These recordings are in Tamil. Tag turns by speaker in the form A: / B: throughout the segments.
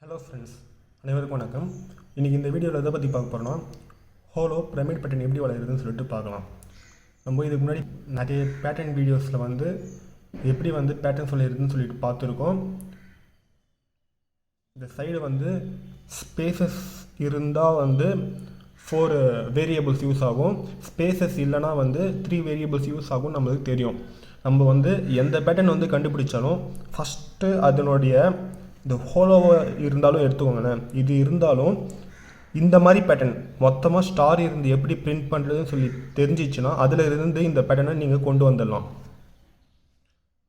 A: ஹலோ ஃப்ரெண்ட்ஸ், அனைவருக்கும் வணக்கம். இன்றைக்கி இந்த வீடியோவில் எதை பற்றி பார்க்க போகிறோன்னா ஹோலோ பிரமிட் பேட்டர்ன் எப்படி வளையிறதுன்னு சொல்லிட்டு பார்க்கலாம். நம்ம இதுக்கு முன்னாடி நிறைய பேட்டர்ன் வீடியோஸில் எப்படி பேட்டர்ன்ஸ் வளையிறதுன்னு சொல்லிட்டு பார்த்துருக்கோம். இந்த சைடு ஸ்பேசஸ் இருந்தால் 4 வேரியபிள்ஸ் யூஸ் ஆகும். ஸ்பேசஸ் இல்லைனா 3 வேரியபிள்ஸ் யூஸ் ஆகும். நம்மளுக்கு தெரியும். நம்ம எந்த பேட்டர்ன் கண்டுபிடிச்சாலும் ஃபஸ்ட்டு அதனுடைய இந்த ஹோலோவை இருந்தாலும் எடுத்துக்கோங்களேன். இது இருந்தாலும் இந்த மாதிரி பேட்டர்ன் மொத்தமாக ஸ்டார் இருந்து எப்படி பிரிண்ட் பண்ணுறதுன்னு சொல்லி தெரிஞ்சிச்சுன்னா அதில் இருந்து இந்த பேட்டர்னை நீங்கள் கொண்டு வந்துடலாம்.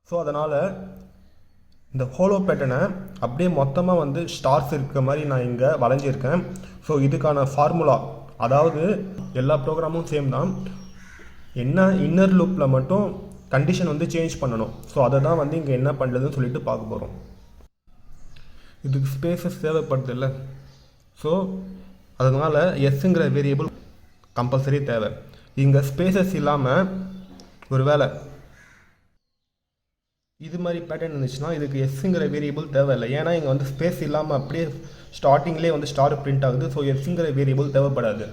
A: ஸோ அதனால் இந்த ஹோலோ பேட்டர்னை அப்படியே மொத்தமாக ஸ்டார்ஸ் இருக்க மாதிரி நான் இங்கே வளைஞ்சிருக்கேன். ஸோ இதுக்கான ஃபார்முலா, அதாவது எல்லா ப்ரோக்ராமும் சேம் தான், என்ன இன்னர் லூப்பில் மட்டும் கண்டிஷன் சேஞ்ச் பண்ணணும். ஸோ அதை தான் இங்கே என்ன பண்ணுறதுன்னு சொல்லிட்டு பார்க்க போகிறோம். இதுக்கு ஸ்பேசஸ் தேவைப்படுது இல்லை. ஸோ அதனால் எஸ்ஸுங்கிற வேரியபிள் கம்பல்சரி தேவை. இங்கே ஸ்பேசஸ் இல்லாமல் ஒரு வேளை இது மாதிரி பேட்டர்ன் இருந்துச்சுன்னா இதுக்கு எஸ்ஸுங்கிற வேரியபிள் தேவையில்லை. ஏன்னா இங்கே ஸ்பேஸ் இல்லாமல் அப்படியே ஸ்டார்டிங்லேயே ஸ்டார் பிரிண்ட் ஆகுது. ஸோ எஸ்ஸுங்கிற வேரியபிள் தேவைப்படாது.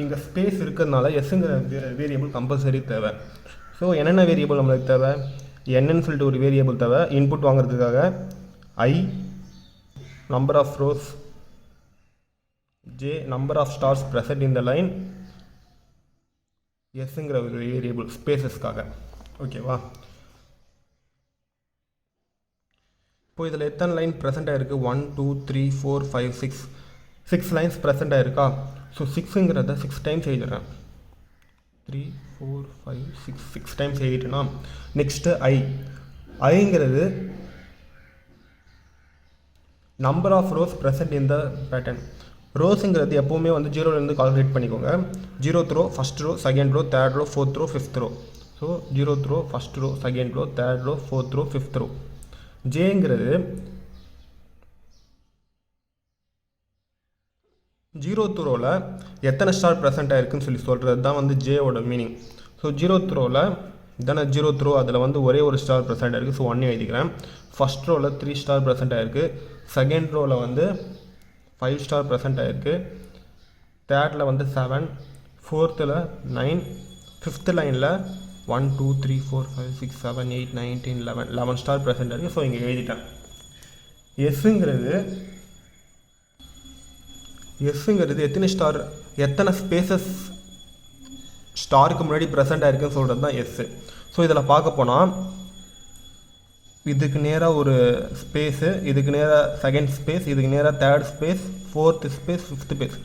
A: இங்கே ஸ்பேஸ் இருக்கிறதுனால எஸ்ஸுங்கிற வேரியபிள் கம்பல்சரி தேவை. ஸோ என்னென்ன வேரியபிள் நம்மளுக்கு தேவை? என்னன்னு சொல்லிட்டு ஒரு வேரியபிள் தேவை இன்புட் வாங்குறதுக்காக. I number of rows, j number of stars present in the line, எஸ்ங்கிற ஒரு வேரியபிள் ஸ்பேசஸ்க்காக. ஓகேவா? இப்போ இதில் எத்தனை லைன் ப்ரெசென்ட் ஆகிருக்கு? 1 2 3 4 5 6 லைன்ஸ் ப்ரெசென்ட் ஆகிருக்கா? ஸோ 6ங்கிறத 6 டைம்ஸ் எழுதுறேன். 3 4 5 6 டைம்ஸ் எழுதிட்டேன்னா நெக்ஸ்ட்டு ஐங்கிறது number of rows present in the pattern. ரோஸுங்கிறது எப்போவுமே 0லேருந்து கால்குலேட் பண்ணிக்கோங்க. 0th row, first row, second row, third row, fourth row, fifth row. So 0th row, first row, second row, third row, fourth row, fifth row. ஜேங்கிறது 0th ரோவில் எத்தனை ஸ்டார் ப்ரெசென்ட் ஆகிருக்குன்னு சொல்லி சொல்கிறது தான் ஜேவோட மீனிங். ஸோ 0th ரோவில் தானே 0th ரோ, அதில் ஒரே ஒரு ஸ்டார் ப்ரெசென்ட் ஆகிருக்கு. ஸோ 1 எழுதிக்கிறேன். ஃபஸ்ட் ரோவில் 3 ஸ்டார் ப்ரெசென்ட் ஆகிருக்கு. செகண்ட் ரோவில் 5 ஸ்டார் ப்ரெசென்ட் ஆகிருக்கு. தேர்டில் 7, ஃபோர்த்தில் 9, ஃபிஃப்த் லைனில் 1 2 3 4 5 6 7 8 9 10 11 ஸ்டார் ப்ரெசென்ட் ஆகிருக்கு. ஸோ இங்கே எழுதிட்டேன். எஸ்ஸுங்கிறது எத்தனை ஸ்டார், எத்தனை ஸ்பேசஸ் ஸ்டாருக்கு முன்னாடி ப்ரெசென்ட் ஆகிருக்குன்னு சொல்கிறது தான் எஸ்ஸு. ஸோ இதில் பார்க்க போனால் இதுக்கு நேராக ஒரு ஸ்பேஸு, இதுக்கு நேராக செகண்ட் ஸ்பேஸ், இதுக்கு நேராக third space, fourth space, fifth space.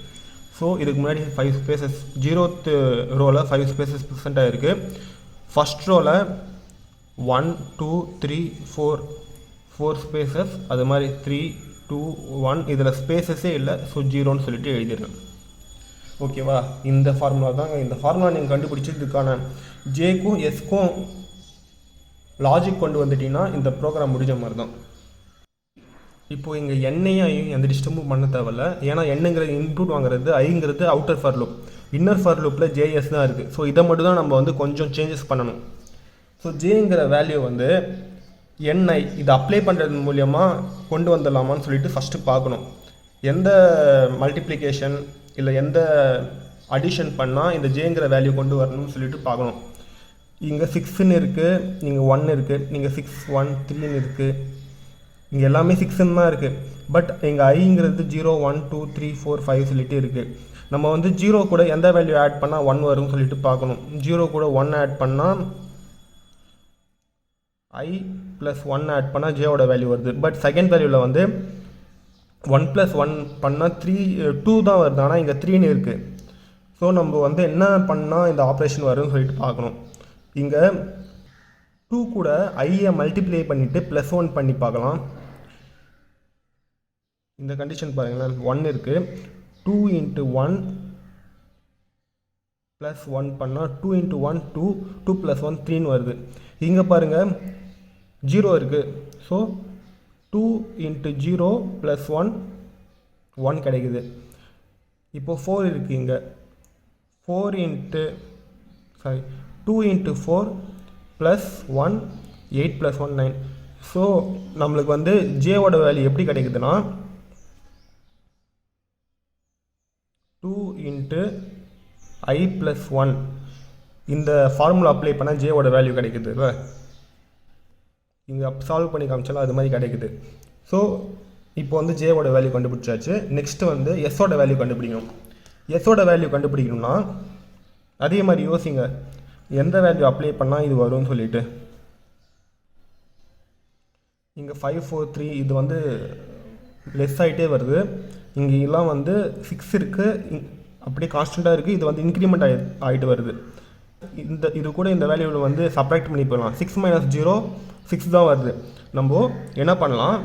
A: So இதுக்கு முன்னாடி 5 ஸ்பேசஸ். 0th ரோவில் 5 ஸ்பேசஸ் ப்ரெசென்ட் ஆகிருக்கு. ஃபஸ்ட் ரோவில் 1 2 3 4 ஸ்பேசஸ், அது மாதிரி 3 2 1, இதில் ஸ்பேசஸே இல்லை. ஸோ 0ன்னு சொல்லிட்டு எழுதிடுறேன். ஓகேவா? இந்த ஃபார்முலா தான். இந்த ஃபார்முலா நீங்கள் கண்டுபிடிச்சதுக்கான ஜேக்கும் எஸ்க்கும் லாஜிக் கொண்டு வந்துட்டீங்கன்னா இந்த ப்ரோக்ராம் முடிஞ்ச மாதிரி தான். இப்போது இங்கே எண்ணையும் எந்த டிஸ்டர்பும் பண்ண தேவையில்ல. ஏன்னா எண்ணுங்கிறது இன்புட் வாங்குறது, ஐங்கிறது outer for loop, inner for லூப்பில் ஜேஎஸ் தான் இருக்குது. ஸோ இதை மட்டும் தான் நம்ம கொஞ்சம் சேஞ்சஸ் பண்ணணும். ஸோ ஜேங்கிற வேல்யூ என்ஐ இதை அப்ளை பண்ணுறது மூலியமாக கொண்டு வந்துடலாமான்னு சொல்லிட்டு ஃபஸ்ட்டு பார்க்கணும். எந்த மல்டிப்ளிகேஷன் இல்லை எந்த அடிஷன் பண்ணால் இந்த ஜேங்கிற வேல்யூ கொண்டு வரணும்னு சொல்லிட்டு பார்க்கணும். இங்கே 6ன்னு இருக்குது, இங்கே 1 இருக்குது, நீங்கள் 6 1 3ன்னு இருக்குது, இங்கே எல்லாமே 6ன்னு தான் இருக்குது. பட் இங்கே ஐங்கிறது 0 1 2 3 4 5 சொல்லிட்டு இருக்குது. நம்ம 0 கூட எந்த வேல்யூ ஆட் பண்ணால் 1 வரும்னு சொல்லிட்டு பார்க்கணும். 0 கூட 1 ஆட் பண்ணால் ஐ ப்ளஸ் 1 ஆட் பண்ணால் ஜேவோட வேல்யூ வருது. பட் செகண்ட் வேல்யூவில் 1 + 1 பண்ணால் 2 தான் வருது. ஆனால் இங்கே 3ன்னு இருக்குது. ஸோ நம்ம என்ன பண்ணால் இந்த ஆப்ரேஷன் வரும்னு சொல்லிட்டு பார்க்கணும். இங்கே 2 கூட ஐயை மல்டிப்ளை பண்ணிவிட்டு +1 பண்ணி பார்க்கலாம். இந்த கண்டிஷன் பாருங்களேன். 1 இருக்குது. 2 × 1 + 1 பண்ணால் 2 × 1 2, 2 + 1 3ன்னு வருது. இங்கே பாருங்கள் 0 இருக்குது. ஸோ 2 × 0 + 1 1 கிடைக்குது. இப்போது 4 இருக்குது. இங்கே 2 × 4 + 1 8 + 1 9. ஸோ நம்மளுக்கு வந்து ஜேவோட வேல்யூ எப்படி கிடைக்குதுன்னா 2 × i + 1 இந்த ஃபார்முலா அப்ளை பண்ணால் ஜேவோட வேல்யூ கிடைக்குது இல்லை, இங்கே சால்வ் பண்ணி காமிச்சாலும் அது மாதிரி கிடைக்குது. ஸோ இப்போ வந்து ஜேவோட வேல்யூ கண்டுபிடிச்சாச்சு. நெக்ஸ்ட்டு வந்து எஸ்ஸோட வேல்யூ கண்டுபிடிக்கணும். எஸ்ஸோட வேல்யூ கண்டுபிடிக்கணும்னா அதே மாதிரி யோசிங்க, எந்த வேல்யூ அப்ளை பண்ணால் இது வரும்னு சொல்லிட்டு. இங்கே 5 4 3 இது வந்து லெஸ் ஆகிட்டே வருது. இங்கெல்லாம் வந்து 6 இருக்குது, அப்படியே கான்ஸ்டண்ட்டாக இருக்குது. இது வந்து இன்க்ரிமெண்ட் ஆகிட்டு வருது. இது கூட இந்த வேல்யூவில் வந்து சப்ராக்ட் பண்ணி போயிடலாம். 6 - 0 6 தான் வருது. நம்ம என்ன பண்ணலாம்,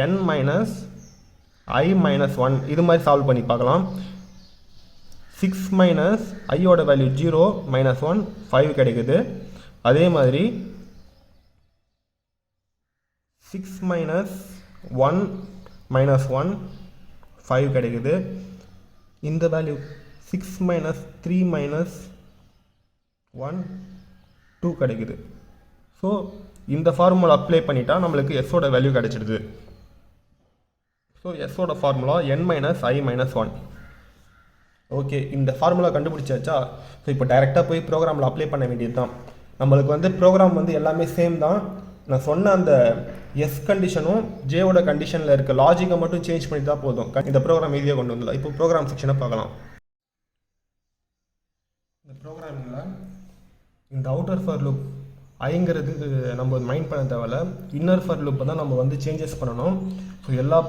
A: n - i - 1 இது மாதிரி சால்வ் பண்ணி பார்க்கலாம். 6 - i-ஓட வேல்யூ 0 - 1 5 கிடைக்குது. அதே மாதிரி 6 - 1 - 1 5 கிடைக்குது. இந்த வேல்யூ 6 - 3 - 1 2 கிடைக்குது. ஸோ இந்த ஃபார்முலா அப்ளை பண்ணிட்டா நம்மளுக்கு எஸ்ஸோட வேல்யூ கிடைச்சிடுது. ஸோ எஸ்ஸோட ஃபார்முலா n - i - 1. ஓகே, இந்த ஃபார்முலா கண்டுபிடிச்சாச்சா? ஸோ இப்போ டைரெக்டாக போய் ப்ரோக்ராமில் அப்ளை பண்ண வேண்டியது தான். நம்மளுக்கு வந்து ப்ரோக்ராம் வந்து எல்லாமே சேம் தான். நான் சொன்ன அந்த எஸ் கண்டிஷனும் ஜேவோட கண்டிஷனில் இருக்க லாஜிக்கை மட்டும் சேஞ்ச் பண்ணி தான் போதும். இந்த ப்ரோக்ராம் ஈஸியாக கொண்டு வந்துடலாம். இப்போ ப்ரோக்ராம் செக்ஷனை பார்க்கலாம். இந்த ப்ரோக்ராமில் இந்த அவுட்டர் ஃபார் லூப் ஐங்கிறது நம்ம மைண்ட் பண்ண தேவையில்ல. இன்னர் ஃபார் லூப்பை தான் நம்ம வந்து சேஞ்சஸ் பண்ணணும். ஸோ எல்லா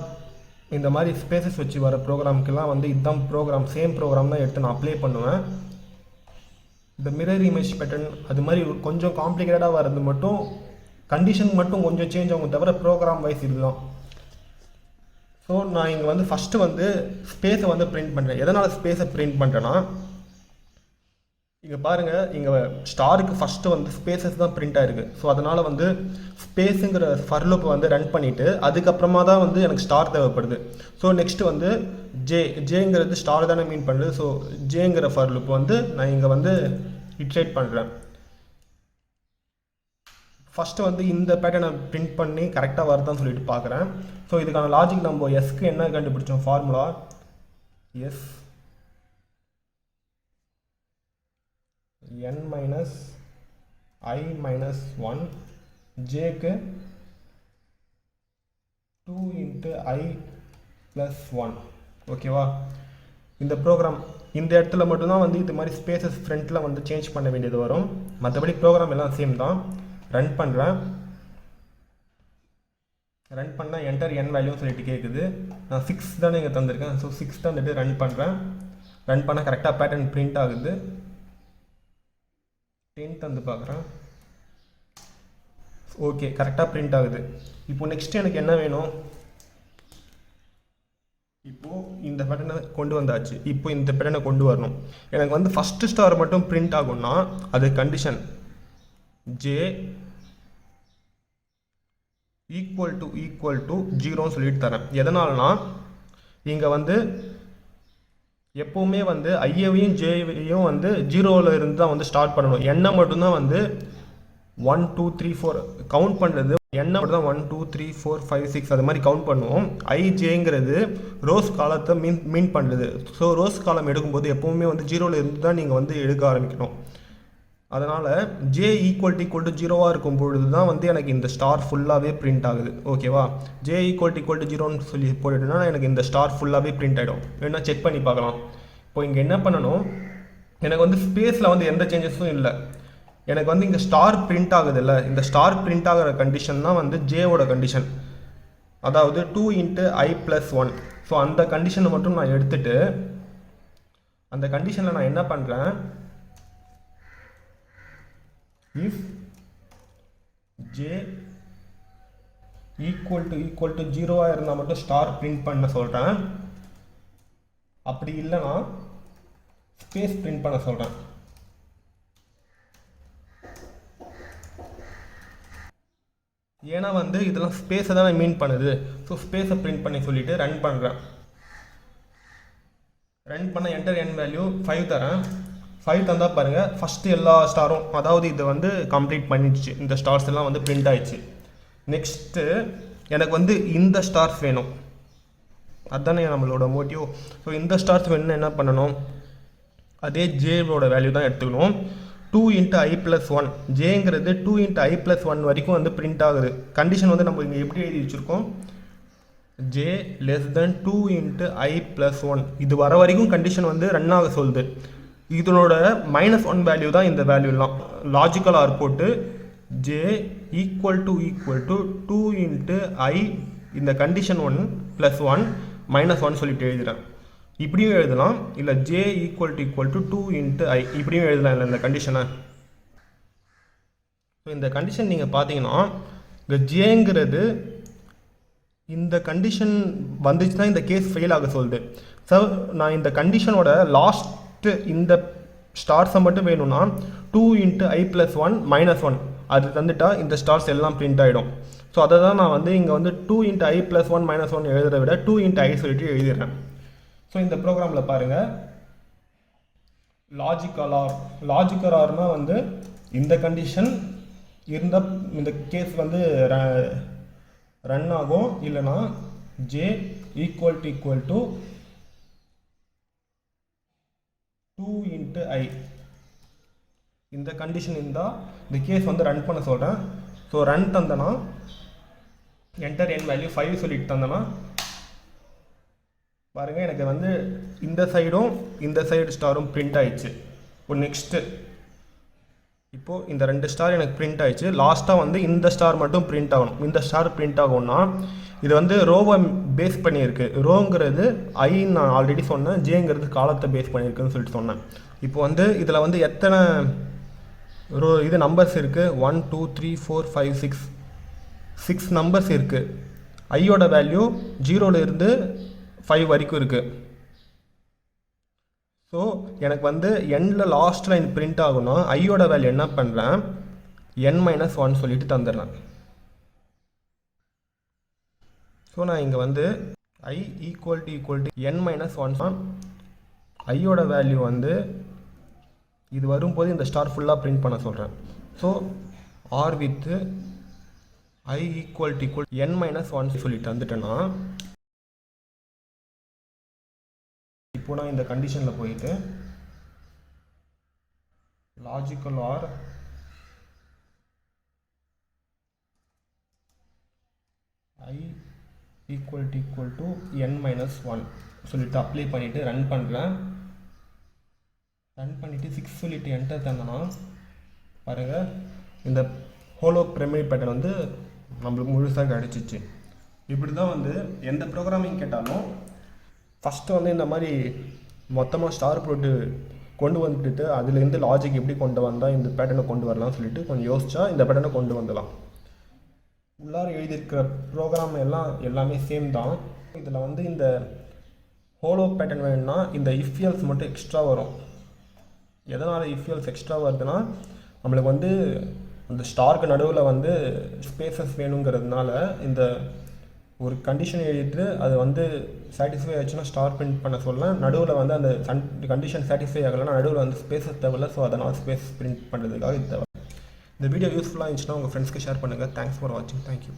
A: இந்த மாதிரி ஸ்பேசஸ் வச்சு வர ப்ரோக்ராமுக்கெல்லாம் வந்து இதுதான் ப்ரோக்ராம், சேம் ப்ரோக்ராம் தான் எடுத்து நான் அப்ளை பண்ணுவேன். இந்த மிரர் இமேஜ் பேட்டர்ன் அது மாதிரி கொஞ்சம் காம்ப்ளிகேட்டடாக வர்றது மட்டும் கண்டிஷன் மட்டும் கொஞ்சம் சேஞ்ச் ஆகும், தவிர ப்ரோக்ராம் வைஸ் இதுதான். ஸோ நான் இங்கே வந்து ஃபஸ்ட்டு வந்து ஸ்பேஸை வந்து பிரிண்ட் பண்ணுறேன். எதனால் ஸ்பேஸை பிரிண்ட் பண்ணுறேன்னா, இங்கே பாருங்கள், இங்கே ஸ்டாருக்கு ஃபஸ்ட்டு வந்து ஸ்பேசஸ் தான் பிரிண்ட் ஆகிருக்கு. ஸோ அதனால் வந்து ஸ்பேஸுங்கிற ஃபர் லூப்பை வந்து ரன் பண்ணிவிட்டு அதுக்கப்புறமா தான் வந்து எனக்கு ஸ்டார் தேவைப்படுது. ஸோ நெக்ஸ்ட்டு வந்து ஜேங்கிறது ஸ்டார் தானே மீன் பண்ணுது. ஸோ ஜேங்கிற ஃபர் லூப் வந்து நான் இங்கே வந்து இட்ரேட் பண்ணுறேன். ஃபஸ்ட்டு வந்து இந்த பேட்டர்னை பிரிண்ட் பண்ணி கரெக்டாக வருதான்னு சொல்லிட்டு பார்க்குறேன். ஸோ இதுக்கான லாஜிக் நம்ம எஸ்க்கு என்ன கண்டுபிடிச்சோம், ஃபார்முலா எஸ் n - i - 1 ஜேக்கு 2 × i + 1. ஓகேவா? இந்த ப்ரோக்ராம் இந்த இடத்துல மட்டும்தான் வந்து இது மாதிரி ஸ்பேசஸ் ஃப்ரண்ட்டில் வந்து சேஞ்ச் பண்ண வேண்டியது வரும். மற்றபடி ப்ரோக்ராம் எல்லாம் சேம் தான். ரன் பண்ணுறேன். ரன் பண்ணால் என்டர் n வேல்யூன்னு சொல்லிட்டு கேட்குது. நான் 6 தானே இங்கே தந்திருக்கேன். ஸோ 6 தந்துட்டு ரன் பண்ணுறேன். ரன் பண்ணால் கரெக்டாக பேட்டர்ன் பிரிண்ட் ஆகுது. 10 தந்து பார்க்குறேன். ஓகே, கரெக்டாக பிரிண்ட் ஆகுது. இப்போ நெக்ஸ்ட் எனக்கு என்ன வேணும், இப்போது இந்த பேட்டர்னை கொண்டு வந்தாச்சு. இப்போ இந்த பேட்டர்னை கொண்டு வரணும். எனக்கு வந்து ஃபஸ்ட்டு ஸ்டார் மட்டும் பிரிண்ட் ஆகும்னா அது கண்டிஷன் ஜே ஈக்குவல் டு 0 சொல்லிட்டு தரேன். எதனால்னா இங்கே வந்து எப்போவுமே வந்து ஐயவையும் ஜேவையும் வந்து 0ல் இருந்து தான் வந்து ஸ்டார்ட் பண்ணணும். எண்ணை மட்டும்தான் வந்து 1 2 3 4 கவுண்ட் பண்ணுறது. எண்ணை மட்டும் தான் 1 2 3 4 5 6 அது மாதிரி கவுண்ட் பண்ணுவோம். ஐஜேங்கிறது ரோஸ் காலத்தை மீன் பண்ணுறது. ஸோ ரோஸ் காலம் எடுக்கும்போது எப்போவுமே வந்து 0ல் இருந்து தான் நீங்கள் வந்து எடுக்க ஆரம்பிக்கணும். அதனால் ஜே ஈக்குவல் டு 0வாக இருக்கும் பொழுது தான் வந்து எனக்கு இந்த ஸ்டார் ஃபுல்லாகவே பிரிண்ட் ஆகுது. ஓகேவா? ஜே ஈக்குவல் டு 0ன்னு சொல்லி போட்டுட்டுனா எனக்கு இந்த ஸ்டார் ஃபுல்லாகவே பிரிண்ட் ஆகிடும். வேணா செக் பண்ணி பார்க்கலாம். இப்போ இங்கே என்ன பண்ணணும், எனக்கு வந்து ஸ்பேஸில் வந்து எந்த சேஞ்சஸும் இல்லை. எனக்கு வந்து இங்கே ஸ்டார் பிரிண்ட் ஆகுது இல்லை, இந்த ஸ்டார் பிரிண்ட் ஆகிற கண்டிஷன் தான் வந்து ஜேவோட கண்டிஷன், அதாவது 2 × i + 1. ஸோ அந்த கண்டிஷனை மட்டும் நான் எடுத்துகிட்டு அந்த கண்டிஷனில் நான் என்ன பண்ணுறேன், if j ஈக்குவல் டு 0 இருந்தால் மட்டும் ஸ்டார் பிரிண்ட் பண்ண சொல்கிறேன். அப்படி இல்லைனா ஸ்பேஸ் பிரிண்ட் பண்ண சொல்கிறேன். ஏன்னா வந்து இதெல்லாம் ஸ்பேஸை தான் மீன் பண்ணுது. ஸோ ஸ்பேஸை பிரிண்ட் பண்ணி சொல்லிவிட்டு ரன் பண்ணுறேன். ரன் பண்ண என்டர் n வேல்யூ 5 தரேன். 5 தந்தால் பாருங்கள் ஃபஸ்ட்டு எல்லா ஸ்டாரும், அதாவது இதை வந்து கம்ப்ளீட் பண்ணிடுச்சு, இந்த ஸ்டார்ஸ் எல்லாம் வந்து பிரிண்ட் ஆயிடுச்சு. நெக்ஸ்ட்டு எனக்கு வந்து இந்த ஸ்டார்ஸ் வேணும், அதுதானே நம்மளோட மோட்டிவ். ஸோ இந்த ஸ்டார்ஸ் வேணும்னா என்ன பண்ணணும், அதே ஜேவோட வேல்யூ தான் எடுத்துக்கணும். 2 × i+1, ஜேங்கிறது 2 × i+1 வரைக்கும் வந்து பிரிண்ட் ஆகுது. கண்டிஷன் வந்து நம்ம இங்கே எப்படி எழுதி வச்சுருக்கோம், j < 2 × i+1, இது வர வரைக்கும் கண்டிஷன் வந்து ரன் ஆக சொல்லுது. இதனோட -1 வேல்யூ தான் இந்த வேல்யூலாம். லாஜிக்கல் ஆர் போட்டு j = 2 × i, இந்த கண்டிஷன் 1 +1 -1 சொல்லிட்டு எழுதுகிறேன். இப்படியும் எழுதலாம், இல்லை j = 2 × i இப்படியும் எழுதலாம் இல்லை இந்த கண்டிஷனை. ஸோ இந்த கண்டிஷன் நீங்கள் பார்த்தீங்கன்னா இங்கே ஜேங்கிறது இந்த கண்டிஷன் வந்துச்சுன்னா இந்த கேஸ் ஃபெயில் ஆக சொல்லுது. ஸோ நான் இந்த கண்டிஷனோட லாஸ்ட்டு இந்த ஸ்டார்ஸை மட்டும் வேணும்னா 2 × i+1 -1 அது தந்துட்டா இந்த ஸ்டார்ஸ் எல்லாம் பிரிண்ட் ஆகிடும். ஸோ அதை தான் நான் வந்து இங்கே வந்து 2 × i+1 -1 எழுதுறத விட 2 × i சொல்லிட்டு எழுதிடுறேன். ஸோ இந்த ப்ரோக்ராமில் பாருங்கள், லாஜிக்கல் ஆர்னால் வந்து இந்த கண்டிஷன் இருந்தால் இந்த கேஸ் வந்து ரன் ஆகும், இல்லைனா j = 2 × i இந்த கண்டிஷன் இருந்தால் இந்த கேஸ் வந்து ரன் பண்ண சொல்கிறேன். ஸோ ரன் தந்தனா என்டர் n வேல்யூ 5 சொல்லிட்டு தந்தனா பாருங்கள் எனக்கு வந்து இந்த சைடும் இந்த சைடு ஸ்டாரும் பிரிண்ட் ஆயிடுச்சு. இப்போ நெக்ஸ்ட்டு இப்போது இந்த 2 ஸ்டார் எனக்கு பிரிண்ட் ஆயிடுச்சு. லாஸ்ட்டாக வந்து இந்த ஸ்டார் மட்டும் பிரிண்ட் ஆகணும். இந்த ஸ்டார் பிரிண்ட் ஆகும்னா இது வந்து ரோவை பேஸ் பண்ணியிருக்கு. ரோங்கிறது ஐ நான் ஆல்ரெடி சொன்னேன், ஜேங்கிறது காலத்தை பேஸ் பண்ணியிருக்குன்னு சொல்லிட்டு சொன்னேன். இப்போ வந்து இதில் வந்து எத்தனை இது நம்பர்ஸ் இருக்குது, 1 2 3 4 5 6 நம்பர்ஸ் இருக்குது. ஐயோட வேல்யூ 0லேருந்து 5 வரைக்கும் இருக்குது. ஸோ எனக்கு வந்து எண்ணில் லாஸ்ட் லைன் பிரிண்ட் ஆகும்னா ஐயோட வேல்யூ என்ன பண்ணுறேன், n-1 சொல்லிட்டு தந்துடுறேன். ஸோ நான் இங்கே வந்து i = n-1 ஐயோட வேல்யூ வந்து இது வரும்போது இந்த ஸ்டார் ஃபுல்லாக பிரிண்ட் பண்ண சொல்கிறேன். So R with i = n-1 சொல்லிட்டு வந்துட்டேன்னா இப்போ நான் இந்த கண்டிஷனில் போயிட்டு லாஜிக்கல் ஆர் i = n-1 சொல்லிட்டு அப்ளை பண்ணிவிட்டு ரன் பண்ணுறேன். ரன் பண்ணிவிட்டு 6 சொல்லிட்டு என்டர் தந்தேன்னா பாருங்கள் இந்த ஹோலோ பிரமிட் பேட்டர்ன் வந்து நம்மளுக்கு முழுசாக கிடச்சிச்சு. இப்படி தான் வந்து எந்த ப்ரோக்ராமிங் கேட்டாலும் ஃபஸ்ட்டு வந்து இந்த மாதிரி மொத்தமாக ஸ்டார் போட்டு கொண்டு வந்துட்டு அதுலேருந்து லாஜிக் எப்படி கொண்டு வந்தால் இந்த பேட்டர்னை கொண்டு வரலாம்னு சொல்லிட்டு கொஞ்சம் யோசிச்சா இந்த பேட்டர்னை கொண்டு வந்துடலாம். உள்ளார எழுதியிருக்கிற ப்ரோக்ராம் எல்லாமே சேம் தான். இதில் வந்து இந்த ஹோலோ பேட்டர்ன் வேணும்னா இந்த இஃப்எல்ஸ் மட்டும் எக்ஸ்ட்ரா வரும். எதனால் இஃப்எல்ஸ் எக்ஸ்ட்ரா வருதுன்னா நம்மளுக்கு வந்து இந்த ஸ்டாருக்கு நடுவில் வந்து ஸ்பேசஸ் வேணுங்கிறதுனால இந்த ஒரு கண்டிஷன் எழுதிட்டு அது வந்து சாட்டிஸ்ஃபை ஆச்சுன்னா ஸ்டார் பிரிண்ட் பண்ண சொல்லலாம். நடுவில் வந்து அந்த கண்டிஷன் சாட்டிஸ்ஃபை ஆகலைன்னா நடுவில் வந்து ஸ்பேஸஸ் தேவையில்ல. ஸோ அதனால் ஸ்பேஸ் பிரிண்ட் பண்ணுறதுக்காக இது தேவை. இந்த வீடியோ யூஸ்ஃபுல்லாக இருந்துச்சுன்னா உங்கள் ஃப்ரெண்ட்ஸ்க்கு ஷேர் பண்ணுங்கள். தேங்க்ஸ் ஃபார் வாட்சிங். தேங்க்யூ.